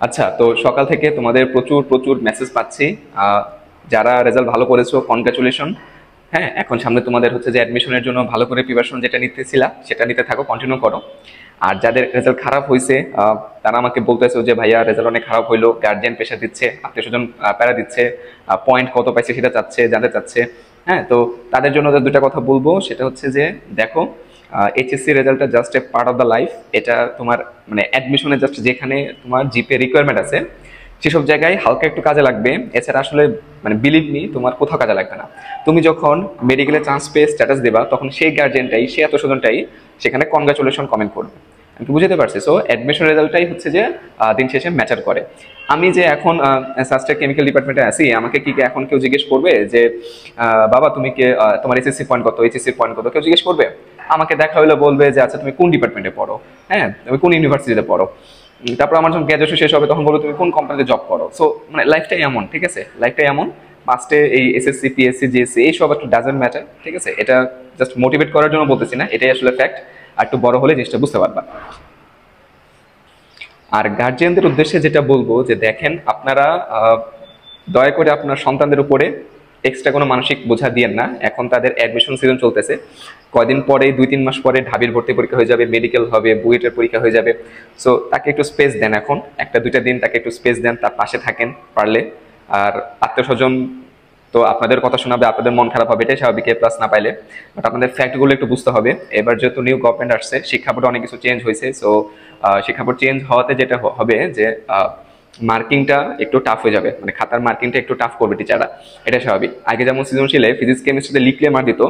আচ্ছা, তো সকাল থেকে তোমাদের প্রচুর প্রচুর মেসেজ পাচ্ছি। আহ, যারা রেজাল্ট ভালো করেছো কনগ্রাচুলেশন। হ্যাঁ, এখন সামনে তোমাদের হচ্ছে যে অ্যাডমিশনের জন্য ভালো করে প্রিপারেশন যেটা নিতেছিলা সেটা নিতে থাকো, কন্টিনিউ করো। আর যাদের রেজাল্ট খারাপ হয়েছে তারা আমাকে বলতেছে যে ভাইয়া রেজাল্ট অনেক খারাপ হইলো, গার্জিয়ান প্রেশার দিচ্ছে, আত্মীয় স্বজন প্যারা দিচ্ছে, পয়েন্ট কত পাইছে সেটা চাচ্ছে, জানতে চাচ্ছে। হ্যাঁ, তো তাদের জন্য যে দুটা কথা বলবো সেটা হচ্ছে যে দেখো, এইচএসসি রেজাল্টটা just a part of the life. এটা তোমার মানে অ্যাডমিশনে জাস্ট যেখানে তোমার জিপে রিকোয়ারমেন্ট আছে সেসব জায়গায় হালকা একটু কাজে লাগবে, এছাড়া আসলে মানে বিলিভ মি তোমার কোথাও কাজে লাগবে না। তুমি যখন মেডিকেলে চান্স পেয়ে স্ট্যাটাস দেবা তখন সেই গার্জেনটাই, সেই আত্মস্বজনটাই সেখানে কনগ্রাচুলেশন কমেন্ট করবে। আমি কি বুঝতে পারছি? সো অ্যাডমিশন রেজাল্টটাই হচ্ছে যে দিন শেষে ম্যাটার করে। আমি যে এখন সাস্টের কেমিক্যাল ডিপার্টমেন্টে আছি, আমাকে কি এখন কেউ জিজ্ঞেস করবে যে বাবা তুমি কে, তোমার এসএসসি পয়েন্ট কত, এইচএসসি পয়েন্ট কত, কেউ জিজ্ঞেস করবে? আমাকে দেখা হলে বলবে যে আচ্ছা তুমি কোন ডিপার্টমেন্টে পড়ো, হ্যাঁ তুমি কোন ইউনিভার্সিটিতে পড়ো। তারপর আমার যখন গ্র্যাজুয়েশন শেষ হবে তখন বলবো তুমি কোন কোম্পানিতে জব করো। সো মানে লাইফটাই এমন, ঠিক আছে, লাইফটাই এমন। ফার্স্টে এই এসএসসি পিএসসি জিএসসি এইসব একটু ডাজেন্ট ম্যাটার, ঠিক আছে। এটা জাস্ট মোটিভেট করার জন্য বলতেছি না, এটাই আসলে ফ্যাক্ট। আর একটু বড় হলে জিনিসটা বুঝতে পারবা। আর গার্জিয়ানদের উদ্দেশ্যে যেটা বলবো যে দেখেন, আপনারা দয়া করে আপনার সন্তানদের উপরে এক্সট্রা কোনো মানসিক বোঝা দিয়েন না। এখন তাদের অ্যাডমিশন সিজন চলতেছে, কয়দিন পরে 2-3 মাস পরে ঢাবির ভর্তি পরীক্ষা হয়ে যাবে, মেডিকেল হবে, বুয়েটের পরীক্ষা হয়ে যাবে। সো তাকে একটু স্পেস দেন, এখন 1-2টা দিন তাকে একটু স্পেস দেন, তার পাশে থাকেন পারলে। আর আত্মীয় স্বজন তো আপনাদের কথা শোনাবে, আপনাদের মন খারাপ হবে, এটাই স্বাভাবিক এ প্লাস না পাইলে। বাট আপনাদের ফ্যাক্টগুলো একটু বুঝতে হবে। এবার যেহেতু নিউ গভর্নমেন্ট আসছে, শিক্ষা বোর্ডে অনেক কিছু চেঞ্জ হয়েছে। সো শিক্ষা বোর্ড চেঞ্জ হওয়াতে যেটা হবে যে মার্কিংটা একটু টাফ হয়ে যাবে, মানে খাতার মার্কিংটা একটু টাফ করবে টিচাররা, এটা স্বাভাবিক। আগে যেমন সৃজনশীলে ফিজিক্স কেমিস্ট্রিতে লিখলে মার দিত,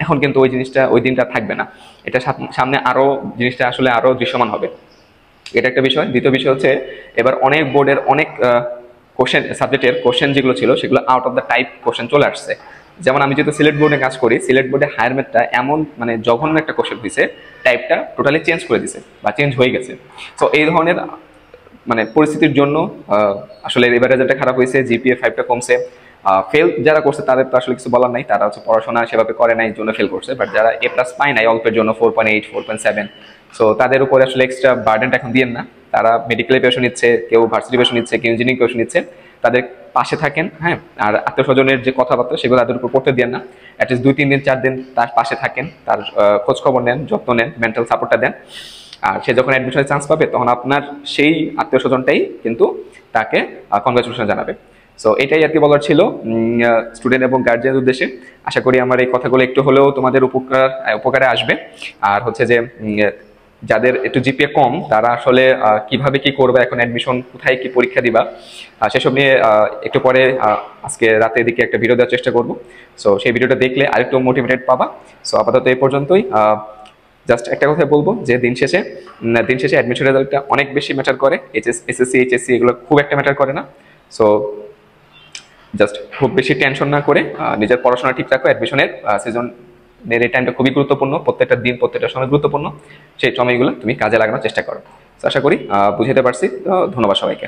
এখন কিন্তু ওই জিনিসটা ওই দিনটা থাকবে না। এটা সামনে আরো জিনিসটা আসলে আরো দৃশ্যমান হবে, এটা একটা বিষয়। দ্বিতীয় বিষয় হচ্ছে এবার অনেক বোর্ডের অনেক কোশ্চেন, সাবজেক্টের কোশ্চেন যেগুলো ছিল সেগুলো out of the type question চলে আসছে। যেমন আমি যেহেতু সিলেট বোর্ডে কাজ করি, সিলেট বোর্ডে হায়ার ম্যাথটা এমন মানে জঘন্য একটা কোশ্চেন হয়েছে, টাইপটা টোটালি চেঞ্জ করে দিছে বা চেঞ্জ হয়ে গেছে। তো এই ধরনের মানে পরিস্থিতির জন্য আসলে এবার রেজাল্টটা খারাপ হয়েছে, জিপিএ 5টা কমছে। ফেল যারা করছে তাদের তো আসলে কিছু বলার নাই, তারা হচ্ছে পড়াশোনা সেভাবে করে নাই জন্য ফেল করছে। বাট যারা এ প্লাস পায় নাই অল্পের জন্য 4.8 4.7, সো তাদের উপরে আসলে এক্সট্রা বার্ডেনটা এখন দিয়েন না। তারা মেডিকেল পেশন নিচ্ছে, কেউ ভার্সিটি পেশন নিচ্ছে, কেউ ইঞ্জিনিয়ারিং পেশন নিচ্ছে, তাদের পাশে থাকেন। হ্যাঁ, আর আত্মীয় স্বজনের যে কথাবার্তা সেগুলো তাদের উপর পড়তে দেন না। অ্যাটলিস্ট 2-3 দিন 4 দিন তার পাশে থাকেন, তার খোঁজ খবর নেন, যত্ন নেন, মেন্টাল সাপোর্টটা দেন। আর সে যখন অ্যাডমিশনের চান্স পাবে তখন আপনার সেই আত্মীয় স্বজনটাই কিন্তু তাকে কনগ্রাচুলেশন জানাবে। সো এটাই আর কি বলার ছিল স্টুডেন্ট এবং গার্জিয়ানের উদ্দেশ্যে। আশা করি আমার এই কথাগুলো একটু হলেও তোমাদের উপকারে আসবে। আর হচ্ছে যে যাদের একটু জিপিএ কম তারা আসলে কিভাবে কি করবে, এখন অ্যাডমিশন কোথায় কি পরীক্ষা দিবা, সেসব নিয়ে একটু পরে আজকে রাতে দিকে একটা ভিডিও দেওয়ার চেষ্টা করব। সো সেই ভিডিওটা দেখলে আরেকটু মোটিভেটেড পাবা। সো আপাতত এই পর্যন্তই। জাস্ট একটা কথা বলবো যে দিন শেষে অ্যাডমিশন রেজাল্টটা অনেক বেশি ম্যাটার করে, এসএসসি এইচএসসি এগুলো খুব একটা ম্যাটার করে না। সো জাস্ট খুব বেশি টেনশন না করে নিজের পড়াশোনা ঠিক রাখো। অ্যাডমিশনের সিজনের এই টাইমটা খুবই গুরুত্বপূর্ণ, প্রত্যেকটা দিন প্রত্যেকটা সময় গুরুত্বপূর্ণ, সেই সময়গুলো তুমি কাজে লাগানোর চেষ্টা করো। আশা করি বুঝাতে পারছি। ধন্যবাদ সবাইকে।